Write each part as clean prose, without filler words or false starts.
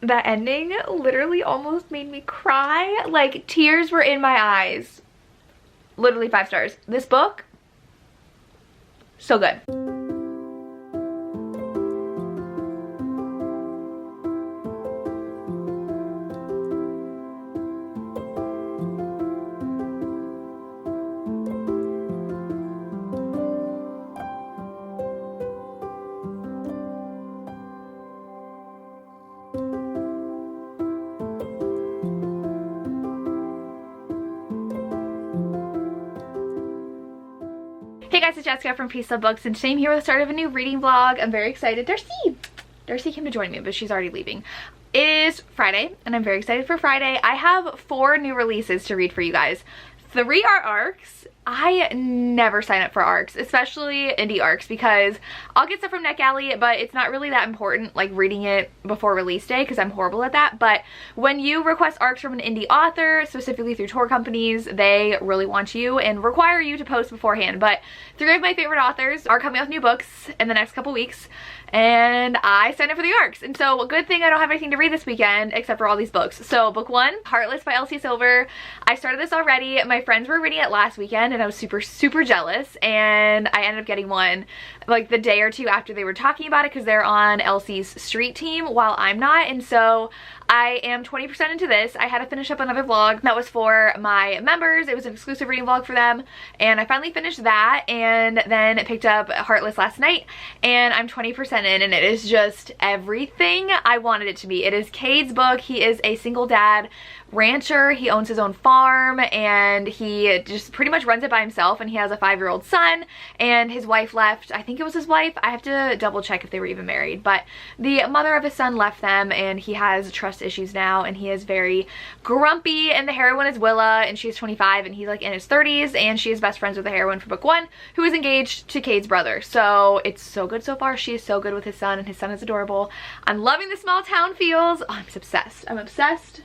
That ending literally almost made me cry. Like, tears were in my eyes. Literally 5 stars. This book, so good. Hey guys, it's Jessica from Peace Love Books, and today I'm here with the start of a new reading vlog. I'm very excited. Darcy came to join me, but she's already leaving. It is Friday, and I'm very excited for Friday. I have 4 new releases to read for you guys. 3 are ARCs. I never sign up for ARCs, especially indie ARCs, because I'll get stuff from NetGalley, but it's not really that important, like reading it before release day, because I'm horrible at that. But when you request ARCs from an indie author, specifically through tour companies, they really want you and require you to post beforehand. But 3 of my favorite authors are coming out with new books in the next couple weeks, and I signed up for the ARCs. And so, good thing I don't have anything to read this weekend except for all these books. So, book 1, Heartless by Elsie. I started this already. My friends were reading it last weekend, and I was super jealous, and I ended up getting one like the day or 2 after they were talking about it, because they're on Elsie's street team while I'm not. And so I am 20% into this. I had to finish up another vlog that was for my members. It was an exclusive reading vlog for them, and I finally finished that, and then picked up Heartless last night, and I'm 20% in, and it is just everything I wanted it to be. It is Cade's book. He is a single dad rancher. He owns his own farm, and he just pretty much runs it by himself, and he has a 5-year-old son, and his wife left. I think it was his wife. I have to double check if they were even married, but the mother of his son left them, and he has trust issues now, and he is very grumpy. And the heroine is Willa, and she's 25, and he's like in his 30s, and she is best friends with the heroine for book 1, who is engaged to Cade's brother. So it's so good so far. She is so good with his son, and his son is adorable. I'm loving the small town feels. Oh, I'm obsessed. I'm obsessed.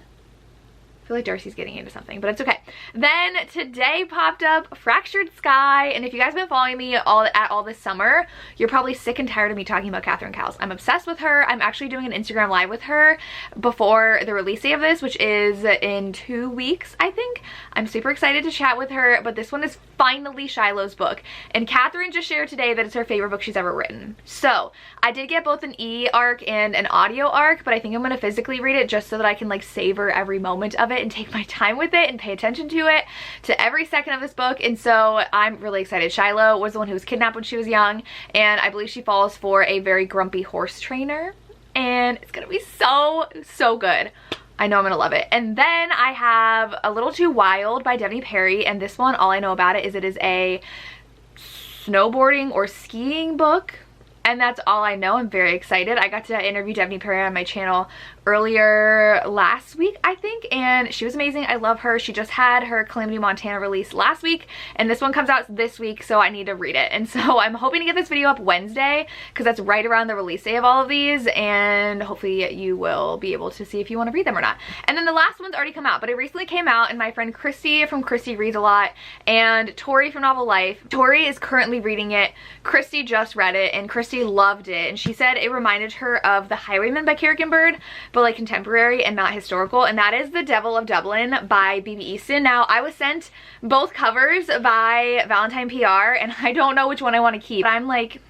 I feel like Darcy's getting into something, but it's okay. Then today popped up Fractured Sky, and if you guys have been following me all this summer, you're probably sick and tired of me talking about Catherine Cowles. I'm obsessed with her. I'm actually doing an Instagram live with her before the release date of this, which is in 2 weeks, I think. I'm super excited to chat with her, but this one is finally Shiloh's book, and Catherine just shared today that it's her favorite book she's ever written. So I did get both an e-arc and an audio arc, but I think I'm gonna physically read it just so that I can like savor every moment of it and take my time with it and pay attention to it, to every second of this book. And so I'm really excited. Shiloh was the one who was kidnapped when she was young, and I believe she falls for a very grumpy horse trainer, and it's gonna be so good. I know I'm gonna love it. And then I have A Little Too Wild by Devney Perry, and this one, all I know about it is a snowboarding or skiing book, and that's all I know. I'm very excited. I got to interview Devney Perry on my channel earlier last week, I think, and she was amazing. I love her. She just had her Calamity Montana release last week, and this one comes out this week, so I need to read it. And so I'm hoping to get this video up Wednesday, because that's right around the release day of all of these, and hopefully you will be able to see if you want to read them or not. And then the last one's already come out, but it recently came out, and my friend Christy from Christy Reads a Lot and Tori from Novel Life, Tori is currently reading it. Christy just read it, and Christy loved it, and she said it reminded her of The Highwayman by Kierkegaard, but like contemporary and not historical, and that is The Devil of Dublin by B.B. Easton. Now, I was sent both covers by Valentine PR, and I don't know which one I want to keep. I'm like,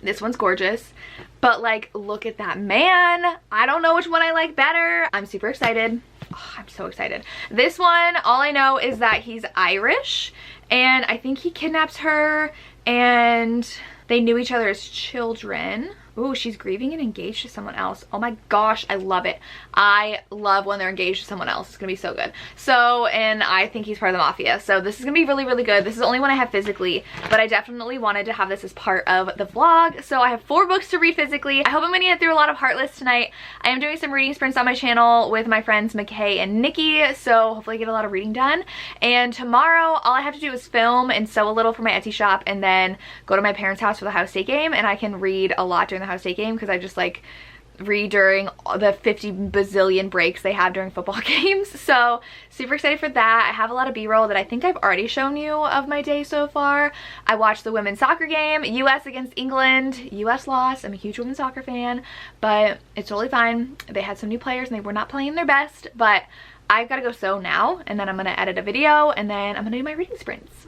this one's gorgeous, but like, look at that man. I don't know which one I like better. I'm super excited. Oh, I'm so excited. This one, all I know is that he's Irish, and I think he kidnaps her, and they knew each other as children. Ooh, she's grieving and engaged to someone else. Oh my gosh, I love it. I love when they're engaged to someone else. It's gonna be so good. So, and I think he's part of the mafia. So this is gonna be really good. This is the only one I have physically, but I definitely wanted to have this as part of the vlog. So I have 4 books to read physically. I hope I'm gonna get through a lot of Heartless tonight. I am doing some reading sprints on my channel with my friends McKay and Nikki, so hopefully get a lot of reading done. And tomorrow, all I have to do is film and sew a little for my Etsy shop, and then go to my parents' house for the house state game, and I can read a lot during the house state game, because I just like read during the 50 bazillion breaks they have during football games. So super excited for that. I have a lot of b-roll that I think I've already shown you of my day so far. I watched the women's soccer game, US against England. US lost. I'm a huge women's soccer fan, but it's totally fine. They had some new players and they were not playing their best, but I've got to go sew now, and then I'm going to edit a video, and then I'm going to do my reading sprints.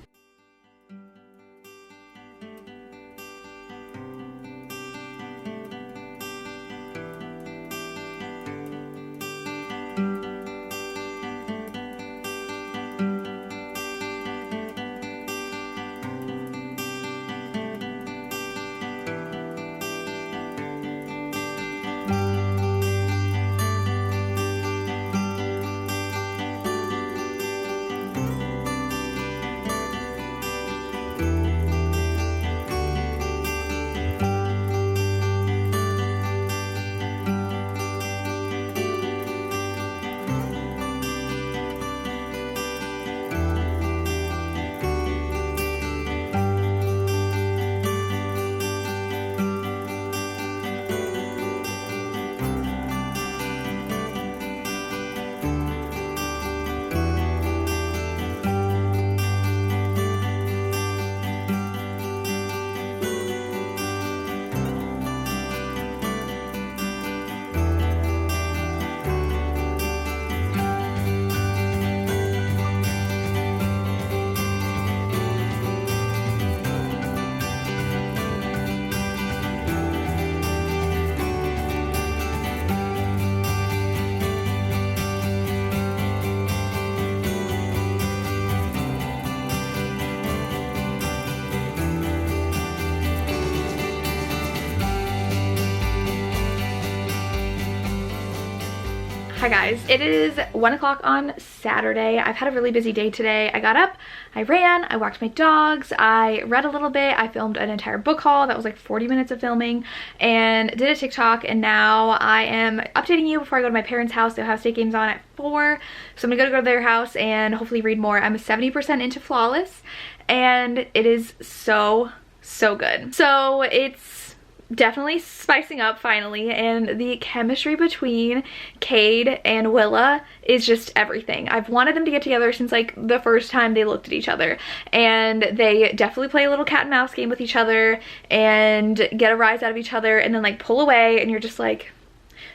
Hi guys, it is 1 o'clock on Saturday. I've had a really busy day today. I got up, I ran, I walked my dogs, I read a little bit, I filmed an entire book haul that was like 40 minutes of filming, and did a TikTok, and now I am updating you before I go to my parents' house. They'll have state games on at 4, so I'm gonna go to their house and hopefully read more. I'm 70% into Flawless, and it is so good. So it's definitely spicing up finally, and the chemistry between Cade and Willa is just everything. I've wanted them to get together since like the first time they looked at each other, and they definitely play a little cat and mouse game with each other and get a rise out of each other and then like pull away, and you're just like,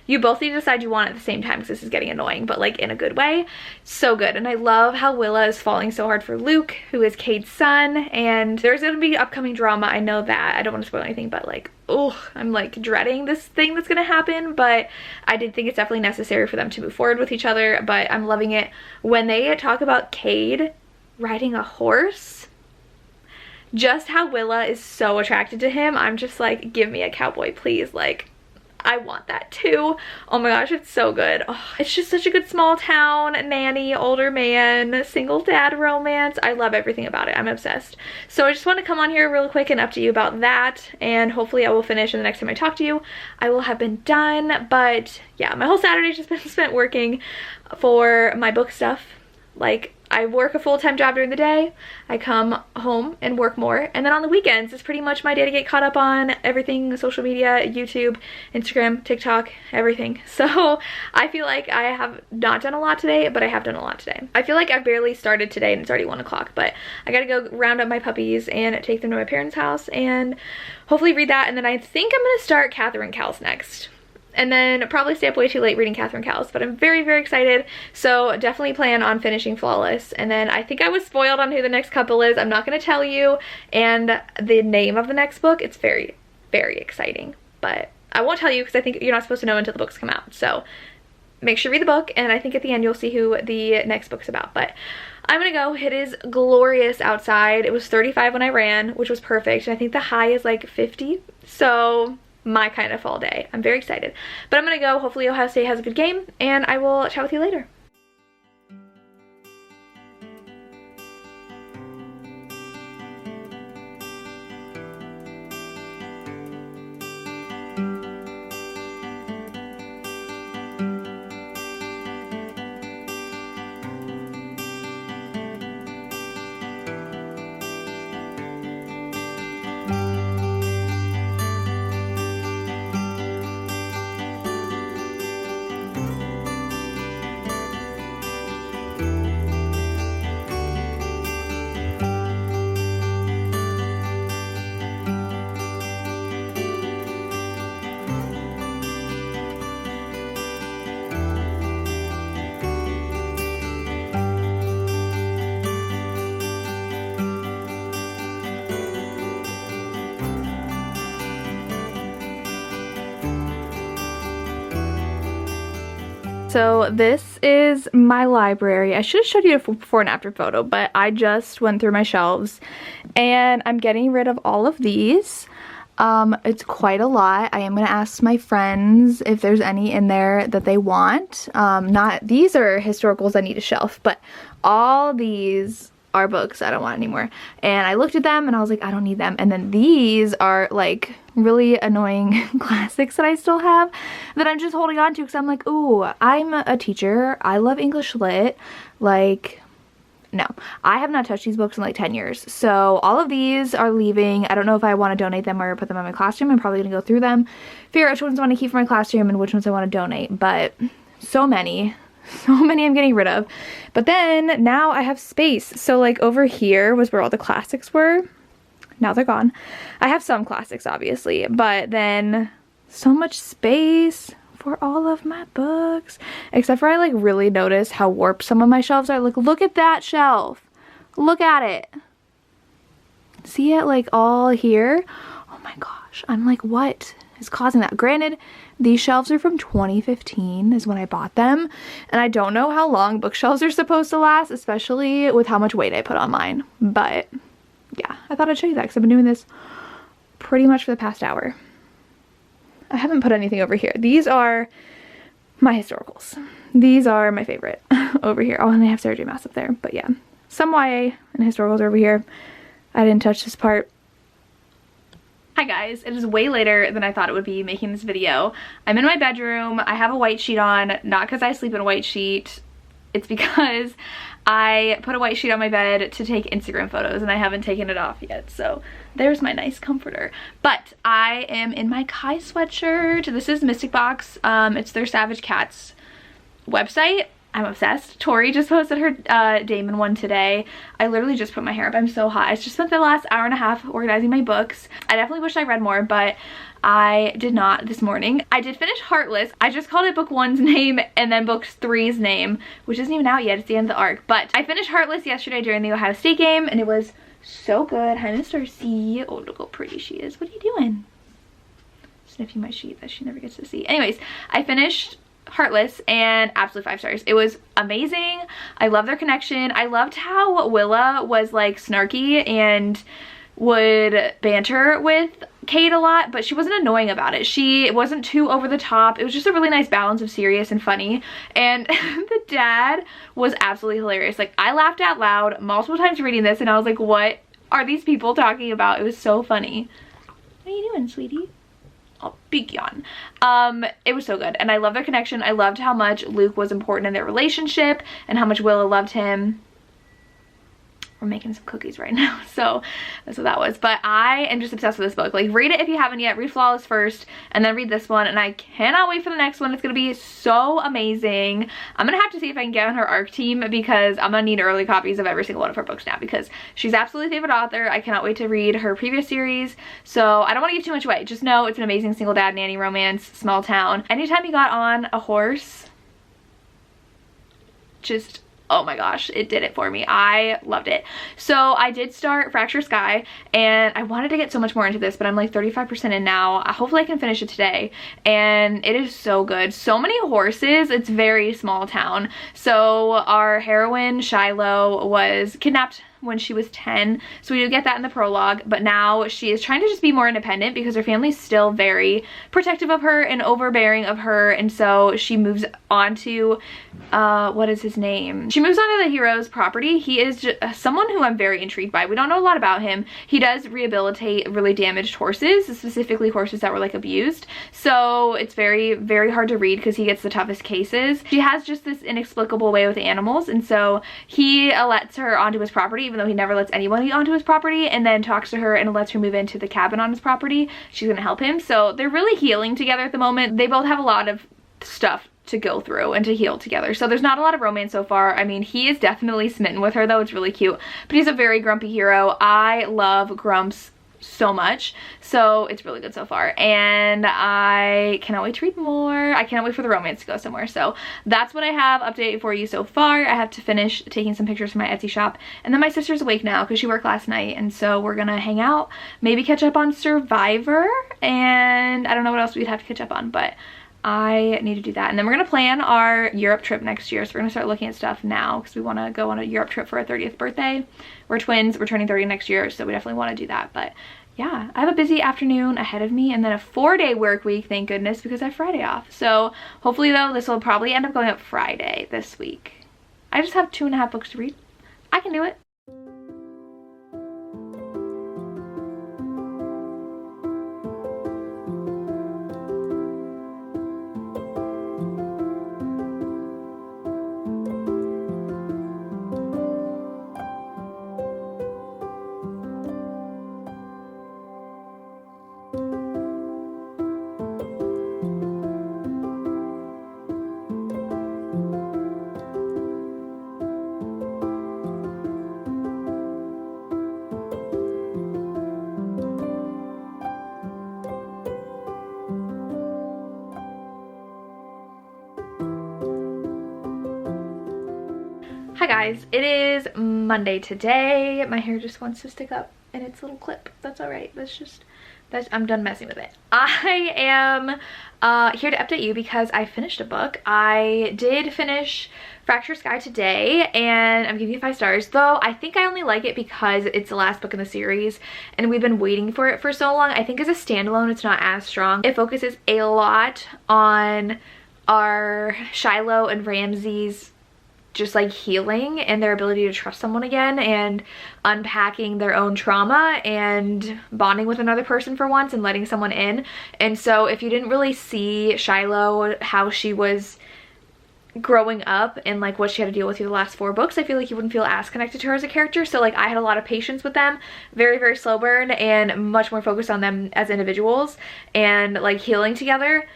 you both need to decide you want it at the same time because this is getting annoying, but like in a good way. So good. And I love how Willa is falling so hard for Luke, who is Cade's son, and there's gonna be upcoming drama. I know that. I don't want to spoil anything, but like, oh, I'm like dreading this thing that's gonna happen, but I did think it's definitely necessary for them to move forward with each other. But I'm loving it when they talk about Cade riding a horse. Just how Willa is so attracted to him. I'm just like, give me a cowboy, please. Like, I want that too. Oh my gosh, it's so good. Oh, it's just such a good small town nanny, older man, single dad romance. I love everything about it. I'm obsessed. So I just want to come on here real quick and update you about that, and hopefully I will finish, and the next time I talk to you I will have been done. But yeah, my whole Saturday's just been spent working for my book stuff. Like, I work a full-time job during the day, I come home and work more, and then on the weekends it's pretty much my day to get caught up on everything, social media, YouTube, Instagram, TikTok, everything. So I feel like I have not done a lot today, but I have done a lot today. I feel like I've barely started today and it's already 1 o'clock, but I gotta go round up my puppies and take them to my parents' house and hopefully read that, and then I think I'm gonna start Catherine Cowles next. And then probably stay up way too late reading Catherine Cowles, but I'm very excited. So definitely plan on finishing Flawless. And then I think I was spoiled on who the next couple is. I'm not going to tell you. And the name of the next book, it's very exciting. But I won't tell you because I think you're not supposed to know until the books come out. So make sure you read the book, and I think at the end you'll see who the next book's about. But I'm gonna go. It is glorious outside. It was 35 when I ran, which was perfect. And I think the high is like 50. So my kind of fall day. I'm very excited. But I'm gonna go. Hopefully Ohio State has a good game, and I will chat with you later. So this is my library. I should have showed you a before and after photo, but I just went through my shelves and I'm getting rid of all of these. It's quite a lot. I am going to ask my friends if there's any in there that they want. These are historicals I need to shelf, but all these are books I don't want anymore. And I looked at them and I was like, I don't need them. And then these are like really annoying classics that I still have that I'm just holding on to because I'm like, ooh, I'm a teacher. I love English lit. Like, no, I have not touched these books in like 10 years. So all of these are leaving. I don't know if I want to donate them or put them in my classroom. I'm probably going to go through them, figure out which ones I want to keep for my classroom and which ones I want to donate. But so many I'm getting rid of. But then now I have space. So like over here was where all the classics were. Now they're gone. I have some classics obviously, but then so much space for all of my books. Except for I like really notice how warped some of my shelves are. Like, look at that shelf. Look at it. See it like all here? Oh my gosh. I'm like, what is causing that? Granted, these shelves are from 2015 is when I bought them. And I don't know how long bookshelves are supposed to last, especially with how much weight I put on mine. But yeah, I thought I'd show you that because I've been doing this pretty much for the past hour. I haven't put anything over here. These are my historicals. These are my favorite over here. Oh, and they have Sarah J. Maas up there. But yeah, some YA and historicals are over here. I didn't touch this part. Hi guys, it is way later than I thought it would be making this video. I'm in my bedroom. I have a white sheet on, not because I sleep in a white sheet. It's because I put a white sheet on my bed to take Instagram photos and I haven't taken it off yet. So there's my nice comforter. But I am in my Kai sweatshirt. This is Mystic Box. It's their Savage Cats website. I'm obsessed. Tori just posted her Damon one today. I literally just put my hair up. I'm so hot. I just spent the last hour and a half organizing my books. I definitely wish I read more, but I did not this morning. I did finish Heartless. I just called it book 1's name and then book 3's name, which isn't even out yet. It's the end of the arc. But I finished Heartless yesterday during the Ohio State game and it was so good. Hi, Miss Darcy. Oh, look how pretty she is. What are you doing? Sniffing my sheet that she never gets to see. Anyways, I finished Heartless and absolute 5 stars. It was amazing. I love their connection. I loved how Willa was like snarky and would banter with Kate a lot, but she wasn't annoying about it. She wasn't too over the top. It was just a really nice balance of serious and funny. And the dad was absolutely hilarious. Like, I laughed out loud multiple times reading this and I was like, what are these people talking about? It was so funny. What are you doing, sweetie? Oh, big yawn. It was so good and I love their connection. I loved how much Luke was important in their relationship and how much Willa loved him. We're making some cookies right now, so that's what that was. But I am just obsessed with this book. Like, read it if you haven't yet. Read Flawless first and then read this one, and I cannot wait for the next one. It's gonna be so amazing. I'm gonna have to see if I can get on her ARC team because I'm gonna need early copies of every single one of her books now because she's absolutely favorite author. I cannot wait to read her previous series, so I don't want to give too much away. Just know it's an amazing single dad nanny romance, small town. Anytime he got on a horse, just, oh my gosh, it did it for me. I loved it. So I did start Fracture Sky and I wanted to get so much more into this, but I'm like 35% in now. Hopefully I can finish it today. And it is so good. So many horses. It's very small town. So our heroine, Shiloh, was kidnapped when she was 10, so we do get that in the prologue, but now she is trying to just be more independent because her family's still very protective of her and overbearing of her, and so she moves on to what is his name? She moves on to the hero's property. He is just someone who I'm very intrigued by. We don't know a lot about him. He does rehabilitate really damaged horses, specifically horses that were like abused, so it's very, very hard to read because he gets the toughest cases. She has just this inexplicable way with animals, and so he lets her onto his property even though he never lets anybody onto his property, and then talks to her and lets her move into the cabin on his property. She's gonna help him. So they're really healing together at the moment. They both have a lot of stuff to go through and to heal together. So there's not a lot of romance so far. I mean, he is definitely smitten with her though. It's really cute. But he's a very grumpy hero. I love grumps so much, so it's really good so far, and I cannot wait to read more. I cannot wait for the romance to go somewhere. So that's what I have updated for you so far. I have to finish taking some pictures from my Etsy shop, and then my sister's awake now because she worked last night, and so we're gonna hang out, maybe catch up on Survivor, and I don't know what else we'd have to catch up on, but I need to do that. And then we're gonna plan our Europe trip next year. So we're gonna start looking at stuff now because we want to go on a Europe trip for our 30th birthday. We're twins, we're turning 30 next year, so we definitely want to do that. But yeah, I have a busy afternoon ahead of me and then a 4-day work week, thank goodness, because I have Friday off. So hopefully though, this will probably end up going up Friday this week. I just have 2.5 books to read. I can do it. Hi guys, it is Monday today. My hair just wants to stick up in its little clip. That's all right. I'm done messing with it. I am here to update you because I finished a book. I did finish Fractured Sky today and I'm giving it 5 stars, though I think I only like it because it's the last book in the series and we've been waiting for it for so long. I think as a standalone it's not as strong. It focuses a lot on our Shiloh and Ramsey's just like healing and their ability to trust someone again and unpacking their own trauma and bonding with another person for once and letting someone in. And so if you didn't really see Shiloh, how she was growing up and like what she had to deal with through the last 4 books, I feel like you wouldn't feel as connected to her as a character. So like I had a lot of patience with them, very, very slow burn and much more focused on them as individuals and like healing together.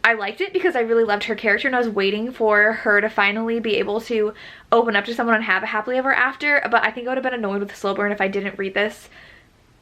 I liked it because I really loved her character and I was waiting for her to finally be able to open up to someone and have a happily ever after, but I think I would have been annoyed with the slow burn if I didn't read this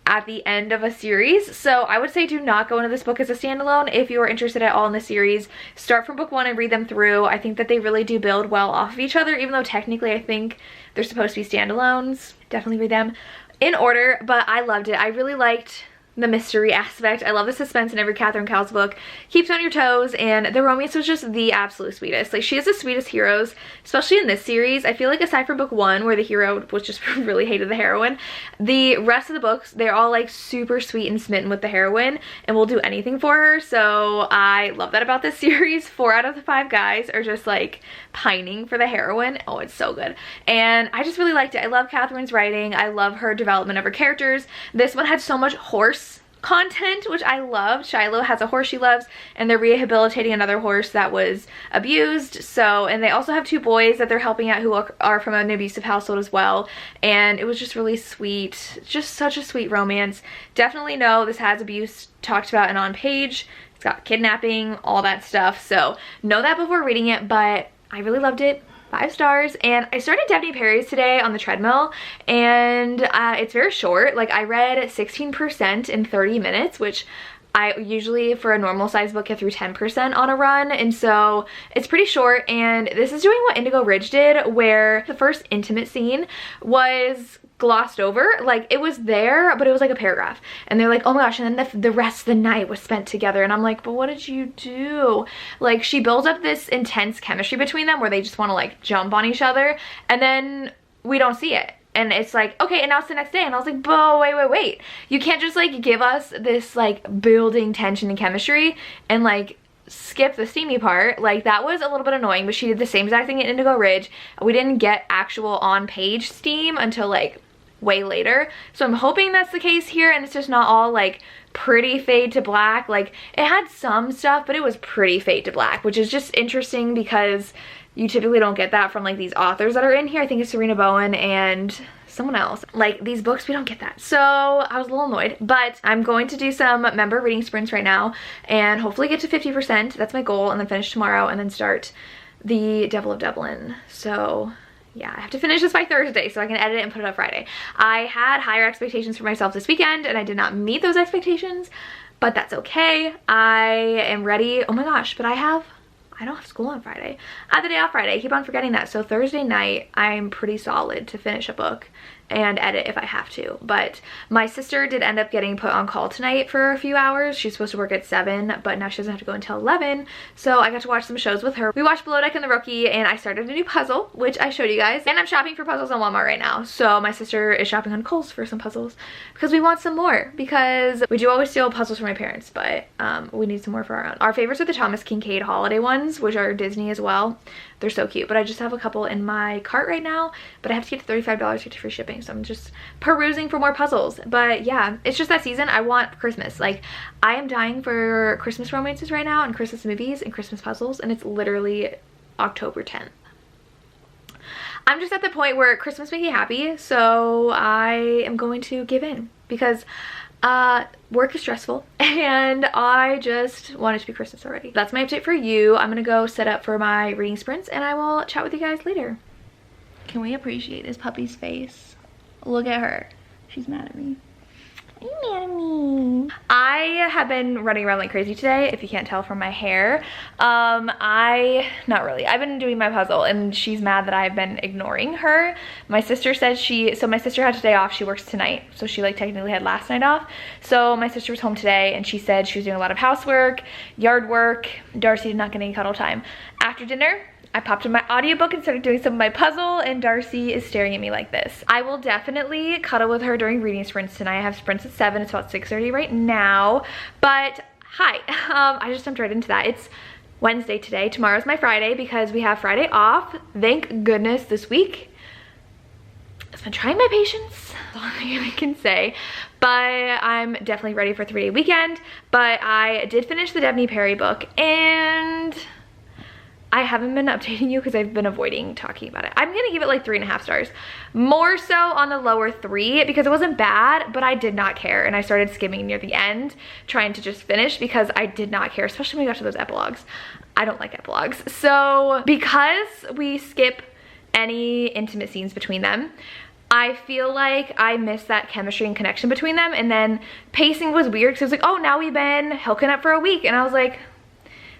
at the end of a series. So I would say do not go into this book as a standalone. If you are interested at all in the series, start from book 1 and read them through. I think that they really do build well off of each other, even though technically I think they're supposed to be standalones. Definitely read them in order, but I loved it. I really liked the mystery aspect. I love the suspense in every Catherine Cowles book. Keeps you on your toes, and the romance was just the absolute sweetest. Like, she has the sweetest heroes, especially in this series. I feel like aside from book 1, where the hero was just really hated the heroine, the rest of the books, they're all like super sweet and smitten with the heroine and will do anything for her. So I love that about this series. 4 out of the 5 guys are just like pining for the heroine. Oh, it's so good. And I just really liked it. I love Catherine's writing. I love her development of her characters. This one had so much horse content, which I loved. Shiloh has a horse she loves and they're rehabilitating another horse that was abused. So, and they also have 2 boys that they're helping out who are from an abusive household as well. And it was just really sweet. Just such a sweet romance. Definitely know this has abuse talked about and on page. It's got kidnapping, all that stuff. So know that before reading it, but I really loved it. 5 stars. And I started Devney Perry's today on the treadmill and it's very short. Like I read 16% in 30 minutes, which I usually for a normal size book get through 10% on a run, and so it's pretty short. And this is doing what Indigo Ridge did, where the first intimate scene was glossed over. Like it was there, but it was like a paragraph and they're like, oh my gosh, and then the rest of the night was spent together, and I'm like, but what did you do? Like she builds up this intense chemistry between them where they just want to like jump on each other, and then we don't see it. And it's like, okay, and now it's the next day. And I was like, but wait. You can't just like give us this like building tension and chemistry and like skip the steamy part. Like that was a little bit annoying, but she did the same exact thing at Indigo Ridge. We didn't get actual on-page steam until like way later. So I'm hoping that's the case here and it's just not all like pretty fade to black. Like it had some stuff, but it was pretty fade to black, which is just interesting because you typically don't get that from like these authors that are in here. I think it's Serena Bowen and someone else. Like these books, we don't get that. So I was a little annoyed, but I'm going to do some member reading sprints right now and hopefully get to 50%. That's my goal, and then finish tomorrow and then start the Devil of Dublin. So yeah, I have to finish this by Thursday so I can edit it and put it up Friday. I had higher expectations for myself this weekend and I did not meet those expectations, but that's okay. I am ready. Oh my gosh, but I don't have school on Friday. I have the day off Friday. I keep on forgetting that. So Thursday night, I'm pretty solid to finish a book and edit if I have to. But my sister did end up getting put on call tonight for a few hours. She's supposed to work at 7, but now she doesn't have to go until 11. So I got to watch some shows with her. We watched Below Deck and The Rookie, and I started a new puzzle, which I showed you guys. And I'm shopping for puzzles on Walmart right now. So my sister is shopping on Kohl's for some puzzles because we want some more, because we do always steal puzzles from my parents, but we need some more for our own. Our favorites are the Thomas Kincaid holiday ones, which are Disney as well. They're so cute, but I just have a couple in my cart right now, but I have to get to $35 to get free shipping, so I'm just perusing for more puzzles. But yeah, it's just that season. I want Christmas. Like, I am dying for Christmas romances right now and Christmas movies and Christmas puzzles, and it's literally October 10th. I'm just at the point where Christmas makes me happy, so I am going to give in, because work is stressful and I just want it to be Christmas already. That's my update for you. I'm gonna go set up for my reading sprints and I will chat with you guys later. Can we appreciate this puppy's face? Look at her. She's mad at me. Are you mad at me? I have been running around like crazy today, if you can't tell from my hair. Not really. I've been doing my puzzle and she's mad that I've been ignoring her. My sister said so my sister had today off. She works tonight, so she like technically had last night off. So my sister was home today and she said she was doing a lot of housework, yard work. Darcy did not get any cuddle time. After dinner, I popped in my audiobook and started doing some of my puzzle, and Darcy is staring at me like this. I will definitely cuddle with her during reading sprints tonight. I have sprints at 7. It's about 6:30 right now. But hi, I just jumped right into that. It's Wednesday today. Tomorrow's my Friday because we have Friday off. Thank goodness this week. I've been trying my patience. That's all I can say. But I'm definitely ready for a 3-day weekend. But I did finish the Devney Perry book, and I haven't been updating you because I've been avoiding talking about it. I'm gonna give it like 3.5 stars. More so on the lower 3 because it wasn't bad, but I did not care. And I started skimming near the end, trying to just finish because I did not care, especially when we got to those epilogues. I don't like epilogues. So because we skip any intimate scenes between them, I feel like I missed that chemistry and connection between them. And then pacing was weird because it was like, oh, now we've been hooking up for a week. And I was like,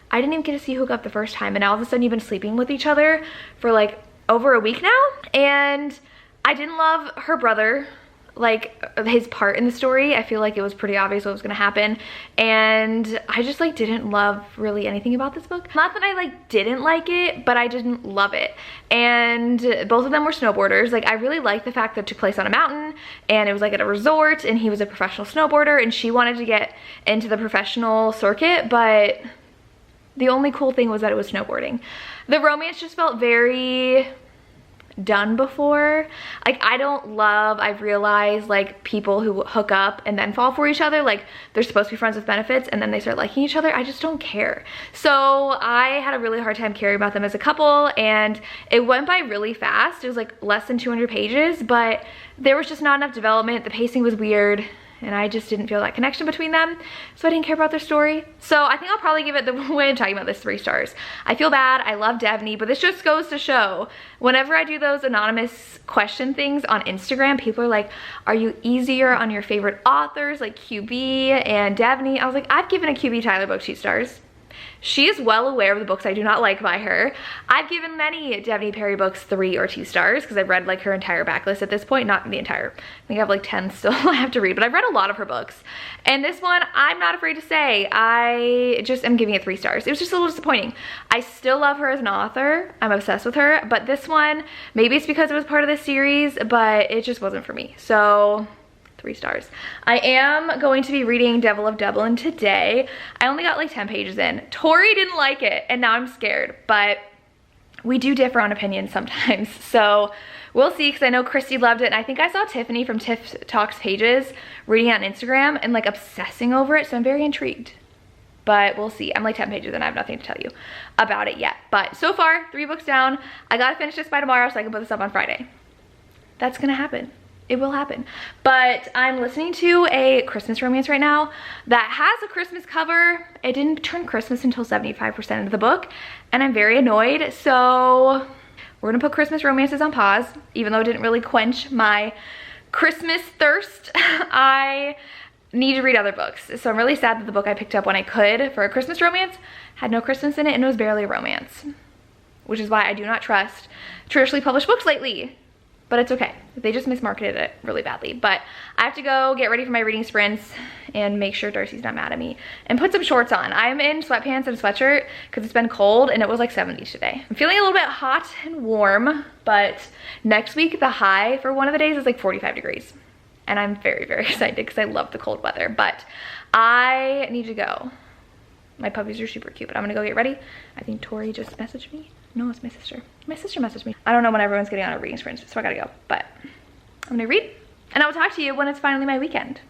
I didn't even get to see hook up the first time, and now all of a sudden you've been sleeping with each other for like over a week now. And I didn't love her brother, like his part in the story. I feel like it was pretty obvious what was gonna happen, and I just like didn't love really anything about this book. Not that I like didn't like it, but I didn't love it. And both of them were snowboarders. Like, I really liked the fact that it took place on a mountain and it was like at a resort, and he was a professional snowboarder and she wanted to get into the professional circuit, but the only cool thing was that it was snowboarding. The romance just felt very done before. Like, I've realized like people who hook up and then fall for each other, like they're supposed to be friends with benefits and then they start liking each other. I just don't care. So I had a really hard time caring about them as a couple, and it went by really fast. It was like less than 200 pages, but there was just not enough development. The pacing was weird, and I just didn't feel that connection between them, so I didn't care about their story. So I think I'll probably give it, the way I'm talking about this, 3 stars. I feel bad, I love Devney, but this just goes to show, whenever I do those anonymous question things on Instagram, people are like, are you easier on your favorite authors, like QB and Devney? I was like, I've given a QB Tyler book 2 stars. She is well aware of the books I do not like by her. I've given many Devney Perry books 3 or 2 stars because I've read like her entire backlist at this point. Not the entire. I think I have like 10 still I have to read, but I've read a lot of her books. And this one, I'm not afraid to say, I just am giving it 3 stars. It was just a little disappointing. I still love her as an author. I'm obsessed with her, but this one, maybe it's because it was part of the series, but it just wasn't for me. So 3 stars. I am going to be reading Devil of Dublin today. I only got like 10 pages in. Tori didn't like it, and now I'm scared, but we do differ on opinions sometimes. So we'll see, because I know Christy loved it, and I think I saw Tiffany from Tiff Talks Pages reading it on Instagram and like obsessing over it, so I'm very intrigued. But we'll see. I'm like 10 pages and I have nothing to tell you about it yet. But so far, 3 books down. I gotta finish this by tomorrow so I can put this up on Friday. That's gonna happen. It will happen. But I'm listening to a Christmas romance right now that has a Christmas cover. It didn't turn Christmas until 75% of the book, and I'm very annoyed. So we're gonna put Christmas romances on pause, even though it didn't really quench my Christmas thirst. I need to read other books. So I'm really sad that the book I picked up when I could for a Christmas romance had no Christmas in it, and it was barely a romance, which is why I do not trust traditionally published books lately. but it's okay. They just mismarketed it really badly. But I have to go get ready for my reading sprints and make sure Darcy's not mad at me and put some shorts on. I'm in sweatpants and a sweatshirt because it's been cold and it was like 70 today. I'm feeling a little bit hot and warm, but next week the high for one of the days is like 45 degrees. And I'm very, very excited because I love the cold weather, but I need to go. My puppies are super cute, but I'm gonna go get ready. I think Tori just messaged me. No, it's my sister. My sister messaged me. I don't know when everyone's getting on a reading sprint, so I gotta go. But I'm gonna read, and I will talk to you when it's finally my weekend.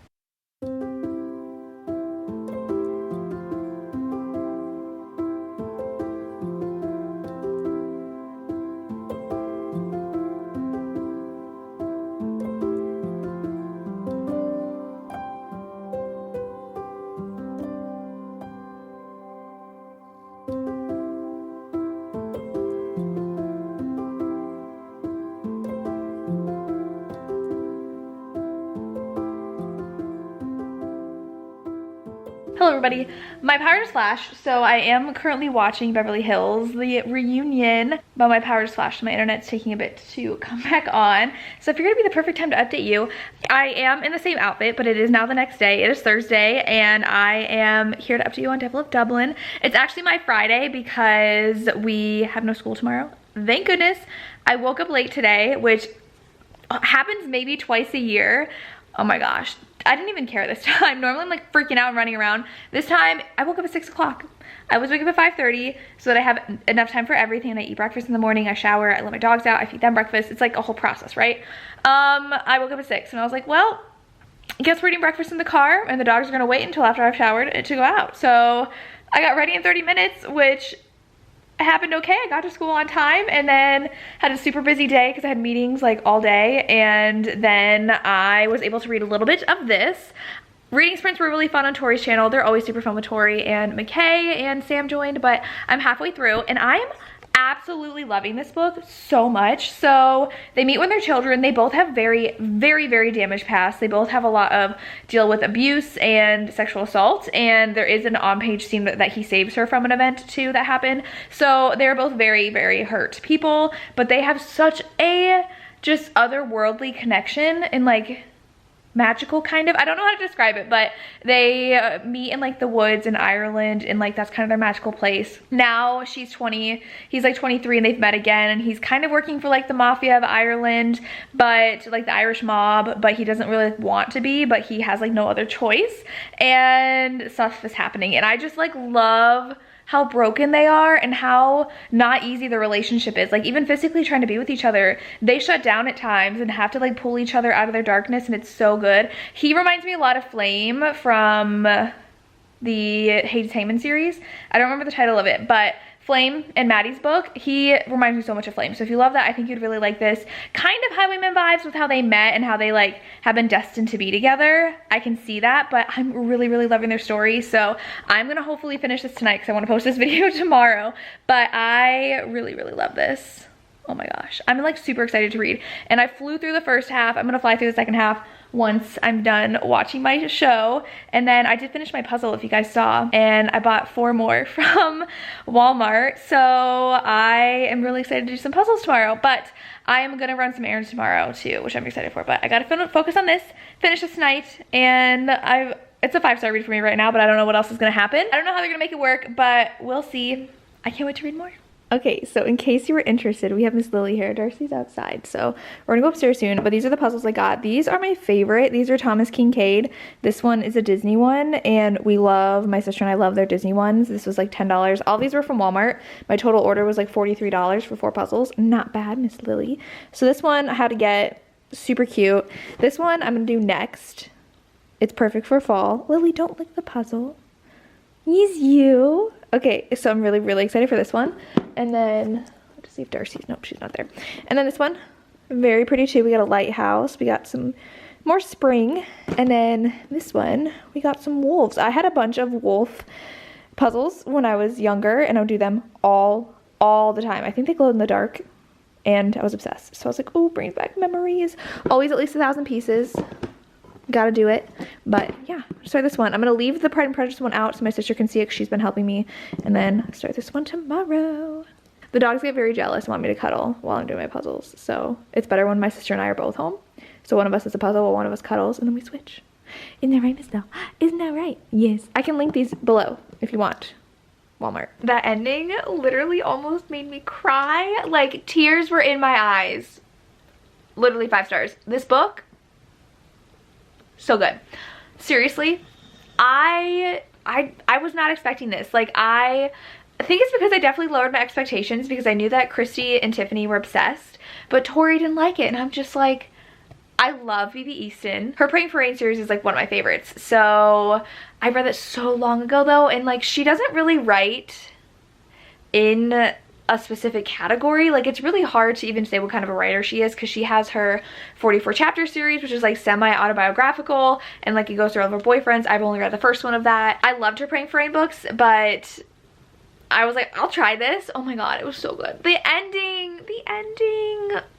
Hello everybody, my power just flashed, so I am currently watching Beverly Hills, the reunion, but my power just flashed, so my internet's taking a bit to come back on. So I figured it'd be the perfect time to update you. I am in the same outfit, but it is now the next day. It is Thursday, and I am here to update you on Devil of Dublin. It's actually my Friday because we have no school tomorrow. Thank goodness. I woke up late today, which happens maybe twice a year. Oh my gosh. I didn't even care this time. Normally I'm like freaking out and running around. This time I woke up at 6 o'clock. I was waking up at 5:30 so that I have enough time for everything. And I eat breakfast in the morning, I shower, I let my dogs out, I feed them breakfast. It's like a whole process, right? I woke up at 6 and I was like, well, guess we're eating breakfast in the car and the dogs are gonna wait until after I've showered to go out. So I got ready in 30 minutes, which happened okay. I got to school on time and then had a super busy day because I had meetings like all day, and then I was able to read a little bit of this. Reading sprints were really fun on Tori's channel. They're always super fun with Tori and McKay, and Sam joined, but I'm halfway through and I'm absolutely loving this book so much. So they meet with their children. They both have very, very, very damaged pasts. They both have a lot of deal with abuse and sexual assault, and there is an on-page scene that he saves her from an event too that happened. So they're both very, very hurt people, but they have such a just otherworldly connection and like magical kind of, I don't know how to describe it, but they meet in like the woods in Ireland, and like that's kind of their magical place. Now she's 20, he's like 23, and they've met again, and he's kind of working for like the mafia of Ireland, but like the Irish mob, but he doesn't really want to be, but he has like no other choice, and stuff is happening. And I just like love how broken they are and how not easy the relationship is. Like even physically trying to be with each other, they shut down at times and have to like pull each other out of their darkness, and it's so good. He reminds me a lot of Flame from the Hades Heyman series. I don't remember the title of it, but Flame in Maddie's book, he reminds me so much of Flame. So if you love that, I think you'd really like this. Kind of Highwaymen vibes with how they met and how they like have been destined to be together. I can see that, but I'm really, really loving their story. So I'm gonna hopefully finish this tonight because I want to post this video tomorrow. But I really, really love this. Oh my gosh. I'm like super excited to read. And I flew through the first half. I'm gonna fly through the second half once I'm done watching my show. And then I did finish my puzzle, if you guys saw, and I bought 4 more from Walmart. So I am really excited to do some puzzles tomorrow, but I am gonna run some errands tomorrow too, which I'm excited for. But I gotta focus on this, finish this tonight, and it's a 5-star read for me right now, but I don't know what else is gonna happen. I don't know how they're gonna make it work, but we'll see. I can't wait to read more. Okay, so in case you were interested, we have Miss Lily here. Darcy's outside, so we're gonna go upstairs soon, but these are the puzzles I got. These are my favorite. These are Thomas Kincaid. This one is a Disney one, and my sister and I love their Disney ones. This was like $10. All these were from Walmart. My total order was like $43 for 4 puzzles. Not bad, Miss Lily. So this one, how to get, super cute. This one I'm gonna do next. It's perfect for fall. Lily, don't lick the puzzle. He's you. Okay, so I'm really, really excited for this one. And then, let's see if Darcy's, nope, she's not there. And then this one, very pretty too. We got a lighthouse. We got some more spring. And then this one, we got some wolves. I had a bunch of wolf puzzles when I was younger, and I would do them all the time. I think they glowed in the dark, and I was obsessed. So I was like, oh, brings back memories. Always at least 1,000 pieces. Gotta do it. But yeah, start this one. I'm gonna leave the Pride and Prejudice one out so my sister can see it because she's been helping me, and then start this one tomorrow. The dogs get very jealous and want me to cuddle while I'm doing my puzzles. So it's better when my sister and I are both home. So one of us does a puzzle while one of us cuddles and then we switch. Isn't that right, Miss Doll? Isn't that right? Yes. I can link these below if you want. Walmart. That ending literally almost made me cry. Like, tears were in my eyes. Literally 5 stars. This book, so good. Seriously, I was not expecting this. Like, I think it's because I definitely lowered my expectations because I knew that Christy and Tiffany were obsessed, but Tori didn't like it, and I'm just like, I love B.B. Easton. Her Praying for Rain series is like one of my favorites. So I read that so long ago though, and like she doesn't really write in a specific category. Like it's really hard to even say what kind of a writer she is because she has her 44 chapter series, which is like semi-autobiographical, and like it goes through all of her boyfriends. I've only read the first one of that. I loved her Praying for Rain books, but I was like, I'll try this. Oh my god, it was so good. The ending,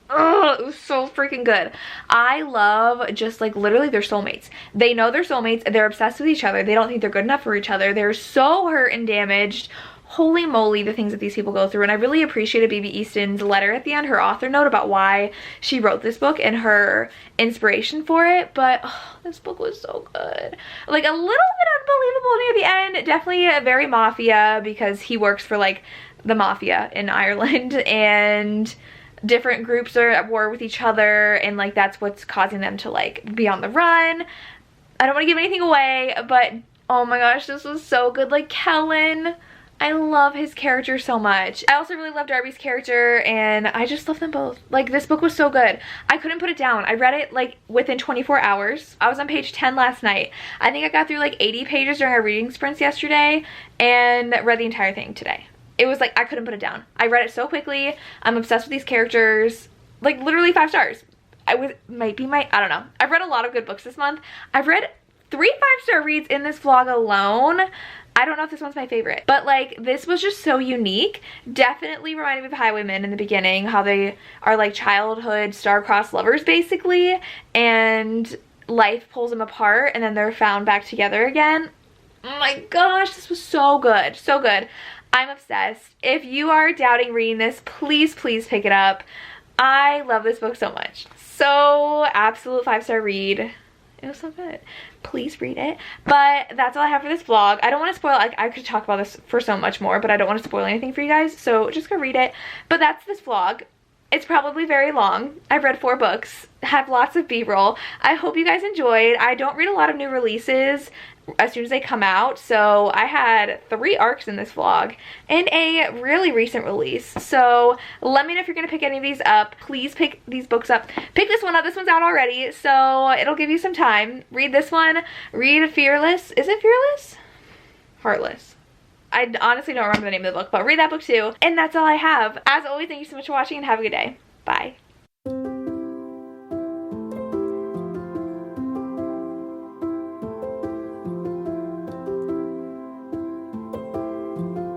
oh, it was so freaking good. I love just like literally they're soulmates. They know they're soulmates. They're obsessed with each other. They don't think they're good enough for each other. They're so hurt and damaged. Holy moly, the things that these people go through. And I really appreciated B.B. Easton's letter at the end, her author note about why she wrote this book and her inspiration for it. But oh, this book was so good. Like a little bit unbelievable near the end. Definitely very mafia because he works for like the mafia in Ireland, and different groups are at war with each other, and like that's what's causing them to like be on the run. I don't want to give anything away, but oh my gosh, this was so good. Like Kellen, I love his character so much. I also really love Darby's character, and I just love them both. Like this book was so good. I couldn't put it down. I read it like within 24 hours. I was on page 10 last night. I think I got through like 80 pages during our reading sprints yesterday and read the entire thing today. It was like, I couldn't put it down. I read it so quickly. I'm obsessed with these characters. Like literally 5 stars. I don't know. I've read a lot of good books this month. I've read 3 5-star reads in this vlog alone. I don't know if this one's my favorite, but like this was just so unique. Definitely reminded me of Highwaymen in the beginning, how they are like childhood star-crossed lovers basically, and life pulls them apart and then they're found back together again. Oh my gosh, this was so good. So good. I'm obsessed. If you are doubting reading this, please pick it up. I love this book so much. So absolute 5-star read. It was so good. Please read it. But that's all I have for this vlog. I don't want to spoil, like I could talk about this for so much more, but I don't want to spoil anything for you guys, so just go read it. But that's this vlog. It's probably very long. I've read 4 books, have lots of b-roll. I hope you guys enjoyed. I don't read a lot of new releases as soon as they come out, so I had 3 arcs in this vlog and a really recent release. So let me know if you're gonna pick any of these up. Please pick these books up. Pick this one up. This one's out already, so it'll give you some time. Read this one. Read Fearless. Is it Fearless? Heartless. I honestly don't remember the name of the book, but read that book too. And that's all I have. As always, thank you so much for watching and have a good day. Bye.